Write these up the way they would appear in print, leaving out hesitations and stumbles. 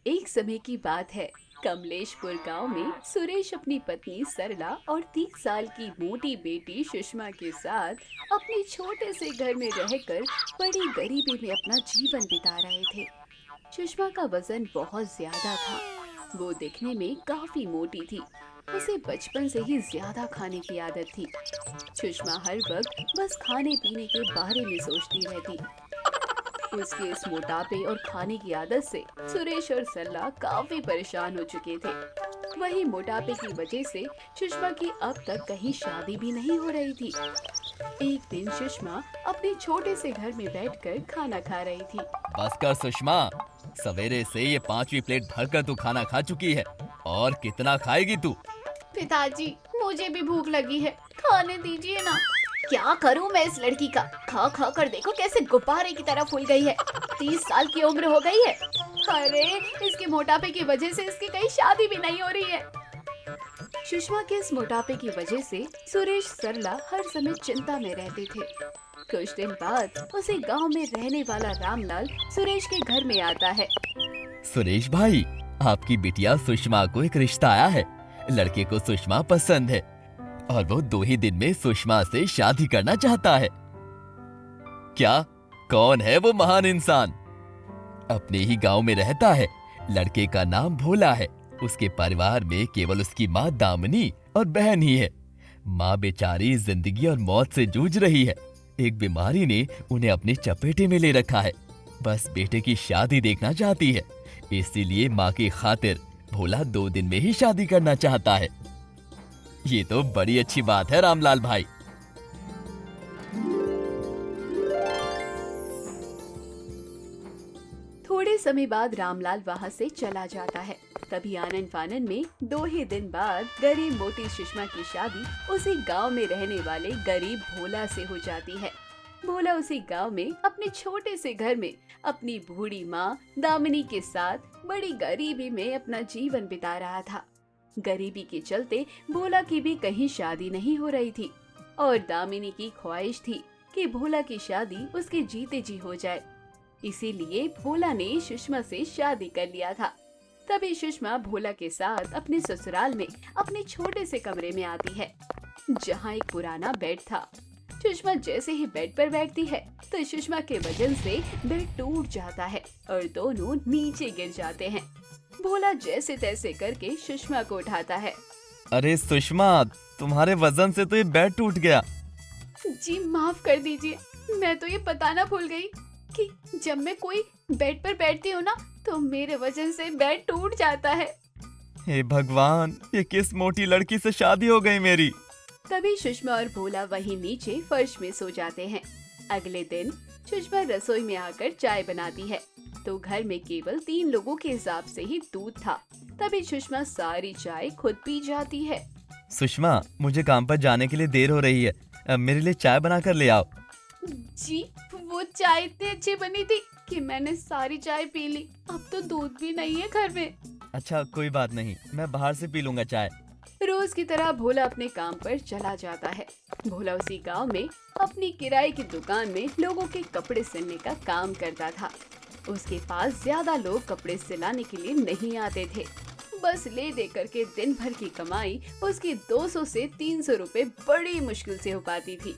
एक समय की बात है। कमलेशपुर गांव में सुरेश अपनी पत्नी सरला और 30 साल की मोटी बेटी सुषमा के साथ अपने छोटे से घर में रहकर बड़ी गरीबी में अपना जीवन बिता रहे थे। सुषमा का वजन बहुत ज्यादा था। वो दिखने में काफी मोटी थी। उसे बचपन से ही ज्यादा खाने की आदत थी। सुषमा हर वक्त बस खाने पीने के बारे में सोचती रहती। उसके इस मोटापे और खाने की आदत से सुरेश और सरला काफी परेशान हो चुके थे। वही मोटापे की वजह से सुषमा की अब तक कहीं शादी भी नहीं हो रही थी। एक दिन सुषमा अपने छोटे से घर में बैठकर खाना खा रही थी। बस कर सुषमा, सवेरे से ये 5वीं प्लेट भरकर तू खाना खा चुकी है। और कितना खाएगी तू? पिताजी, मुझे भी भूख लगी है, खाने दीजिए ना। क्या करूं मैं इस लड़की का? खा खा कर देखो कैसे गुब्बारे की तरह फूल गई है। 30 साल की उम्र हो गई है। अरे, इसके मोटापे की वजह से इसकी कहीं शादी भी नहीं हो रही है। सुषमा के इस मोटापे की वजह से सुरेश सरला हर समय चिंता में रहते थे। कुछ दिन बाद उसे गांव में रहने वाला रामलाल सुरेश के घर में आता है। सुरेश भाई, आपकी बिटिया सुषमा को एक रिश्ता आया है। लड़के को सुषमा पसंद है और वो 2 ही दिन में सुषमा से शादी करना चाहता है। क्या? कौन है वो महान इंसान? अपने ही गांव में रहता है। लड़के का नाम भोला है। उसके परिवार में केवल उसकी माँ दामिनी और बहन ही है। माँ बेचारी जिंदगी और मौत से जूझ रही है। एक बीमारी ने उन्हें अपने चपेटे में ले रखा है। बस बेटे की शादी देखना चाहती है। इसीलिए माँ की खातिर भोला 2 दिन में ही शादी करना चाहता है। ये तो बड़ी अच्छी बात है रामलाल भाई। थोड़े समय बाद रामलाल वहाँ से चला जाता है। तभी आनन फानन में 2 ही दिन बाद गरीब मोटी सुषमा की शादी उसी गांव में रहने वाले गरीब भोला से हो जाती है। भोला उसी गांव में अपने छोटे से घर में अपनी बूढ़ी माँ दामिनी के साथ बड़ी गरीबी में अपना जीवन बिता रहा था। गरीबी के चलते भोला की भी कहीं शादी नहीं हो रही थी और दामिनी की ख्वाहिश थी कि भोला की शादी उसके जीते जी हो जाए। इसीलिए भोला ने सुषमा से शादी कर लिया था। तभी सुषमा भोला के साथ अपने ससुराल में अपने छोटे से कमरे में आती है, जहाँ एक पुराना बेड था। सुषमा जैसे ही बेड पर बैठती है तो सुषमा के वजन से बेड टूट जाता है और दोनों नीचे गिर जाते हैं। भोला जैसे तैसे करके सुषमा को उठाता है। अरे सुषमा, तुम्हारे वजन से तो ये बेड टूट गया। जी माफ कर दीजिए, मैं तो ये बताना भूल गई कि जब मैं कोई बेड पर बैठती हूँ ना तो मेरे वजन से बेड टूट जाता है। हे भगवान, ये किस मोटी लड़की से शादी हो गई मेरी। तभी सुषमा और भोला वहीं नीचे फर्श में सो जाते हैं। अगले दिन सुषमा रसोई में आकर चाय बनाती है तो घर में केवल 3 लोगों के हिसाब से ही दूध था। तभी सुषमा सारी चाय खुद पी जाती है। सुषमा, मुझे काम पर जाने के लिए देर हो रही है। मेरे लिए चाय बना कर ले आओ। जी, वो चाय इतनी अच्छी बनी थी कि मैंने सारी चाय पी ली। अब तो दूध भी नहीं है घर में। अच्छा, कोई बात नहीं, मैं बाहर से पी लूंगा चाय। रोज की तरह भोला अपने काम पर चला जाता है। भोला उसी गांव में अपनी किराए की दुकान में लोगों के कपड़े सिलने का काम करता था। उसके पास ज्यादा लोग कपड़े सिलाने के लिए नहीं आते थे। बस ले दे करके दिन भर की कमाई उसकी 200 से 300 रुपए बड़ी मुश्किल से हो पाती थी।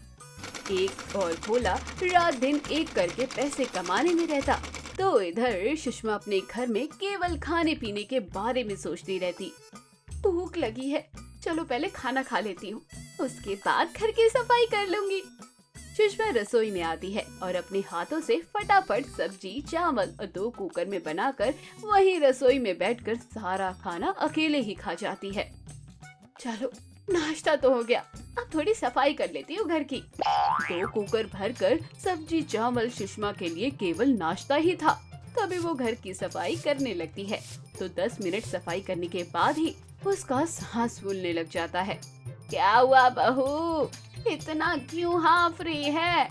एक और भोला रात दिन एक करके पैसे कमाने में रहता तो इधर सुषमा अपने घर में केवल खाने पीने के बारे में सोचती रहती। भूख लगी है, चलो पहले खाना खा लेती हूँ, उसके बाद घर की सफाई कर लूंगी। सुषमा रसोई में आती है और अपने हाथों से फटाफट सब्जी, चावल और 2 कुकर में बनाकर वहीं रसोई में बैठकर सारा खाना अकेले ही खा जाती है। चलो, नाश्ता तो हो गया, अब थोड़ी सफाई कर लेती हूँ घर की। 2 कुकर भरकर सब्जी चावल सुषमा के लिए केवल नाश्ता ही था। तभी वो घर की सफाई करने लगती है तो 10 मिनट सफाई करने के बाद ही उसका सांस फूलने लग जाता है। क्या हुआ बहू, इतना क्यों हांफ रही है?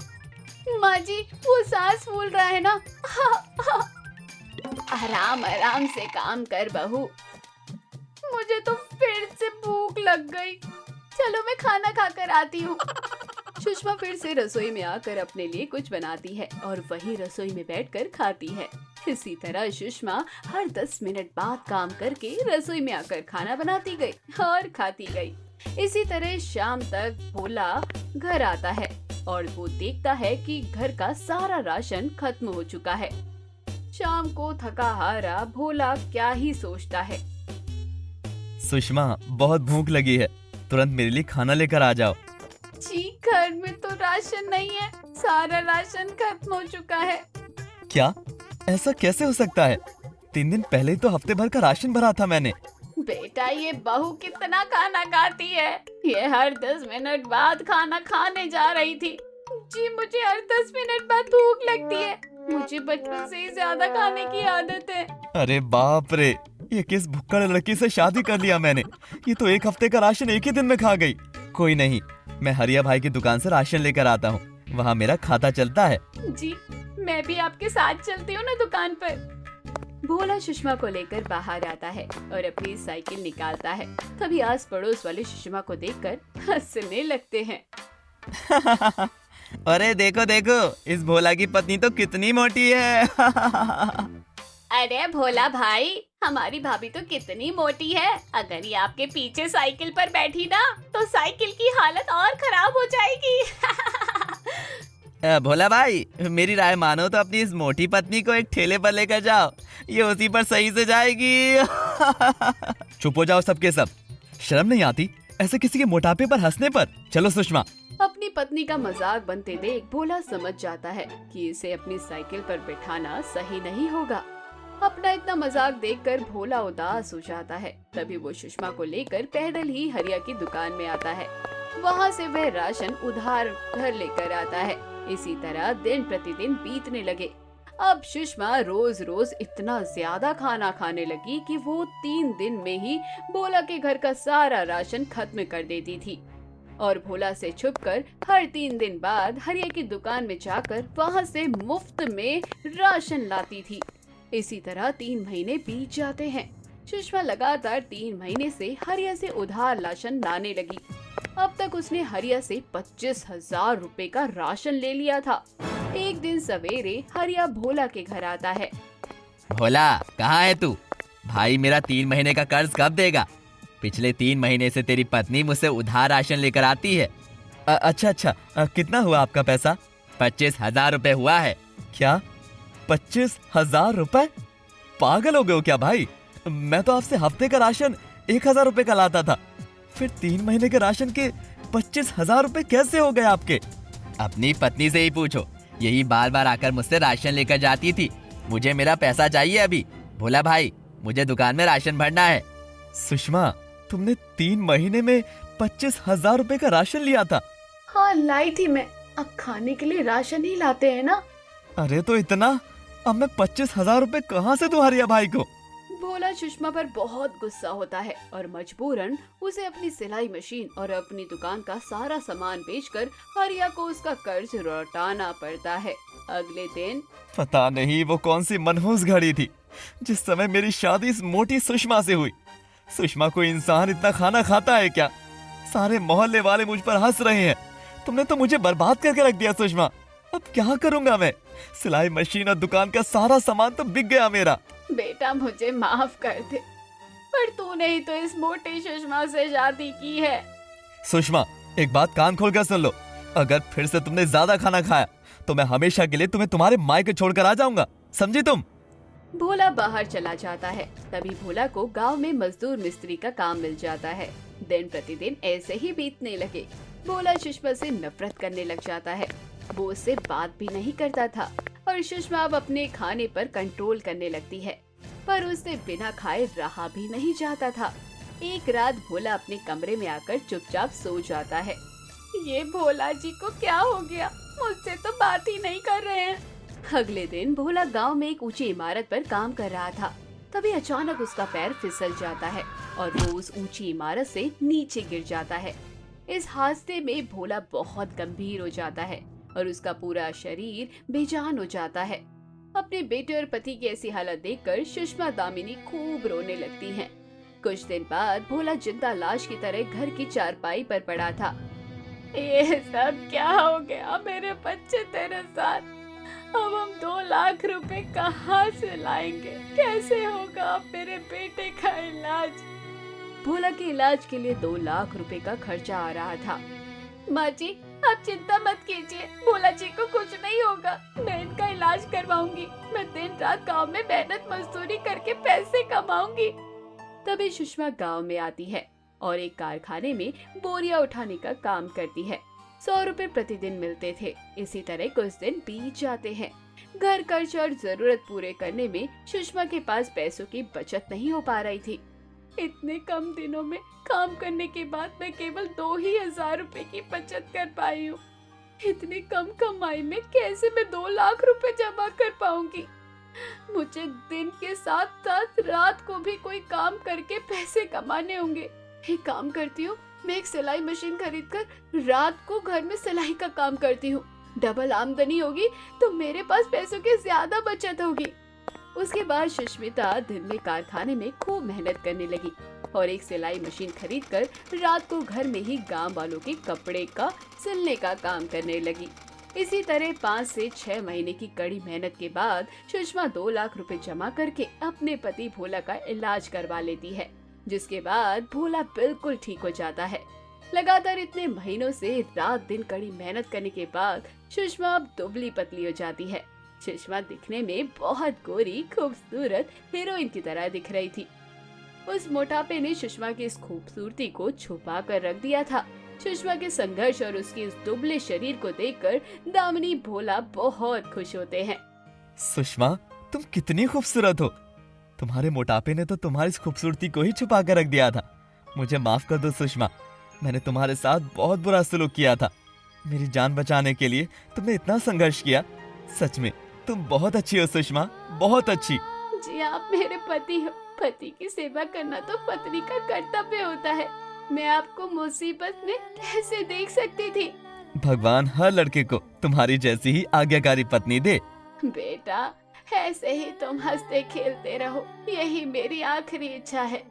माँ जी, वो सांस फूल रहा है ना। आराम आराम से काम कर बहू। मुझे तो फिर से भूख लग गई, चलो मैं खाना खाकर आती हूँ। सुषमा फिर से रसोई में आकर अपने लिए कुछ बनाती है और वही रसोई में बैठकर खाती है। इसी तरह सुषमा हर 10 मिनट बाद काम करके रसोई में आकर खाना बनाती गई और खाती गई। इसी तरह शाम तक भोला घर आता है और वो देखता है कि घर का सारा राशन खत्म हो चुका है। शाम को थका हारा भोला क्या ही सोचता है। सुषमा, बहुत भूख लगी है, तुरंत मेरे लिए खाना लेकर आ जाओ। जी, घर में तो राशन नहीं है, सारा राशन खत्म हो चुका है। क्या? ऐसा कैसे हो सकता है? 3 दिन पहले तो हफ्ते भर का राशन भरा था मैंने। बेटा, ये बहू कितना खाना खाती है, ये हर 10 मिनट बाद खाना खाने जा रही थी। जी, मुझे हर 10 मिनट बाद भूख लगती है, मुझे बचपन से ही ज्यादा खाने की आदत है। अरे बाप रे, ये किस भुक्कड़ लड़की से शादी कर लिया मैंने। ये तो 1 हफ्ते का राशन एक ही दिन में खा गई। कोई नहीं, मैं हरिया भाई की दुकान से राशन लेकर आता हूँ, वहाँ मेरा खाता चलता है। जी, मैं भी आपके साथ चलती हूँ ना दुकान पर। भोला सुषमा को लेकर बाहर आता है और अपनी साइकिल निकालता है। तभी आस पड़ोस वाले सुषमा को देखकर हंसने लगते हैं। अरे देखो देखो, इस भोला की पत्नी तो कितनी मोटी है। अरे भोला भाई, हमारी भाभी तो कितनी मोटी है, अगर ये आपके पीछे साइकिल पर बैठी ना तो साइकिल की हालत और खराब हो जाएगी। भोला भाई, मेरी राय मानो तो अपनी इस मोटी पत्नी को एक ठेले पर लेकर जाओ, ये उसी पर सही से जाएगी। चुप हो जाओ सबके सब, शर्म नहीं आती ऐसे किसी के मोटापे पर हंसने पर। चलो सुषमा। अपनी पत्नी का मजाक बनते देख भोला समझ जाता है कि इसे अपनी साइकिल पर बिठाना सही नहीं होगा। अपना इतना मजाक देखकर भोला उदास हो जाता है। तभी वो सुषमा को लेकर पैदल ही हरिया की दुकान में आता है। वहाँ से वह राशन उधार घर लेकर आता है। इसी तरह दिन प्रतिदिन बीतने लगे। अब सुषमा रोज रोज इतना ज्यादा खाना खाने लगी कि वो 3 दिन में ही भोला के घर का सारा राशन खत्म कर देती थी और भोला से छुपकर हर 3 दिन बाद हरिया की दुकान में जाकर वहाँ से मुफ्त में राशन लाती थी। इसी तरह 3 महीने बीत जाते हैं। सुषमा लगातार 3 महीने से हरिया से उधार राशन लाने लगी। अब तक उसने हरिया से 25,000 रुपए का राशन ले लिया था। एक दिन सवेरे हरिया भोला के घर आता है। भोला, कहाँ है तू? भाई मेरा 3 महीने का कर्ज कब देगा? पिछले 3 महीने से तेरी पत्नी मुझसे उधार राशन लेकर आती है। अच्छा, कितना हुआ आपका पैसा? 25,000 रुपए हुआ है। क्या? 25,000 रुपए? पागल हो गए हो क्या भाई? मैं तो आपसे हफ्ते का राशन 1,000 रुपए का लाता था, फिर 3 महीने के राशन के 25,000 रुपए कैसे हो गए आपके? अपनी पत्नी से ही पूछो, यही बार बार आकर मुझसे राशन लेकर जाती थी। मुझे मेरा पैसा चाहिए अभी। भोला भाई, मुझे दुकान में राशन भरना है। सुषमा, तुमने 3 महीने में 25,000 रुपए का राशन लिया था? हाँ, लाई थी मैं। अब खाने के लिए राशन ही लाते हैं ना। अरे तो इतना, अब मैं 25,000 रुपए कहाँ से दूं हरिया भाई को? भोला सुषमा पर बहुत गुस्सा होता है और मजबूरन उसे अपनी सिलाई मशीन और अपनी दुकान का सारा सामान बेचकर हरिया को उसका कर्ज लौटाना पड़ता है। अगले दिन पता नहीं वो कौन सी मनहूस घड़ी थी जिस समय मेरी शादी इस मोटी सुषमा से हुई। सुषमा कोई इंसान इतना खाना खाता है क्या? सारे मोहल्ले वाले मुझ पर हंस रहे हैं। तुमने तो मुझे बर्बाद करके रख दिया सुषमा। अब क्या करूंगा मैं? सिलाई मशीन और दुकान का सारा सामान तो बिक गया मेरा। बेटा, मुझे माफ कर दे, पर तूने ही तो इस मोटी सुषमा से शादी की है। सुषमा, एक बात कान खोलकर सुन लो, अगर फिर से तुमने ज्यादा खाना खाया तो मैं हमेशा के लिए तुम्हें तुम्हारे मायके छोड़कर आ जाऊंगा, समझी तुम? भोला बाहर चला जाता है। तभी भोला को गांव में मजदूर मिस्त्री का काम मिल जाता है। दिन प्रतिदिन ऐसे ही बीतने लगे। भोला सुषमा से नफरत करने लग जाता है। वो उससे बात भी नहीं करता था और सुषमा अब अपने खाने पर कंट्रोल करने लगती है, पर उससे बिना खाए रहा भी नहीं जाता था। एक रात भोला अपने कमरे में आकर चुपचाप सो जाता है। ये भोला जी को क्या हो गया? मुझसे तो बात ही नहीं कर रहे हैं। अगले दिन भोला गांव में एक ऊंची इमारत पर काम कर रहा था। तभी अचानक उसका पैर फिसल जाता है और वो उस ऊंची इमारत से नीचे गिर जाता है। इस हादसे में भोला बहुत गंभीर हो जाता है और उसका पूरा शरीर बेजान हो जाता है। अपने बेटे और पति की ऐसी हालत देखकर सुषमा दामिनी खूब रोने लगती हैं। कुछ दिन बाद भोला जिंदा लाश की तरह घर की चारपाई पर पड़ा था। ये सब क्या हो गया मेरे बच्चे तेरे साथ? अब हम 2 लाख रुपए कहाँ से लाएंगे? कैसे होगा अब मेरे बेटे का इलाज? भोला के इलाज के लिए 2 लाख रुपए का खर्चा आ रहा था। माँ जी, आप चिंता मत कीजिए, भोला जी को कुछ नहीं होगा। मैं इनका इलाज करवाऊंगी। मैं दिन रात गांव में मेहनत मजदूरी करके पैसे कमाऊंगी। तभी सुषमा गांव में आती है और एक कारखाने में बोरियां उठाने का काम करती है। 100 रुपए प्रतिदिन मिलते थे। इसी तरह कुछ दिन बीत जाते हैं। घर खर्च और जरूरत पूरे करने में सुषमा के पास पैसों की बचत नहीं हो पा रही थी। इतने कम दिनों में काम करने के बाद मैं केवल 2,000 रुपए की बचत कर पाई हूँ। इतनी कम कमाई में कैसे मैं 2 लाख रुपए जमा कर पाऊंगी? मुझे दिन के साथ साथ रात को भी कोई काम करके पैसे कमाने होंगे। एक काम करती हूँ, मैं एक सिलाई मशीन खरीदकर रात को घर में सिलाई का काम करती हूँ। डबल आमदनी होगी तो मेरे पास पैसों की ज्यादा बचत होगी। उसके बाद सुष्मिता दिन में कारखाने में खूब मेहनत करने लगी और एक सिलाई मशीन खरीदकर रात को घर में ही गांव वालों के कपड़े का सिलने का काम करने लगी। इसी तरह 5 से 6 महीने की कड़ी मेहनत के बाद सुषमा 2 लाख रुपए जमा करके अपने पति भोला का इलाज करवा लेती है, जिसके बाद भोला बिल्कुल ठीक हो जाता है। लगातार इतने महीनों से रात दिन कड़ी मेहनत करने के बाद सुषमा अब दुबली पतली हो जाती है। सुषमा दिखने में बहुत गोरी खूबसूरत हीरोइन की तरह दिख रही थी। उस मोटापे ने सुषमा की इस खूबसूरती को छुपा कर रख दिया था। सुषमा के संघर्ष और उसके इस दुबले शरीर को देखकर दामिनी भोला बहुत खुश होते हैं। सुषमा, तुम कितनी खूबसूरत हो। तुम्हारे मोटापे ने तो तुम्हारी इस खूबसूरती को ही छुपा कर रख दिया था। मुझे माफ कर दो सुषमा, मैंने तुम्हारे साथ बहुत बुरा सलूक किया था। मेरी जान बचाने के लिए तुमने इतना संघर्ष किया। सच में तुम बहुत अच्छी हो सुषमा, बहुत अच्छी। जी, आप मेरे पति हो। पति की सेवा करना तो पत्नी का कर्तव्य होता है। मैं आपको मुसीबत में कैसे देख सकती थी? भगवान हर लड़के को तुम्हारी जैसी ही आज्ञाकारी पत्नी दे। बेटा, ऐसे ही तुम हंसते खेलते रहो, यही मेरी आखिरी इच्छा है।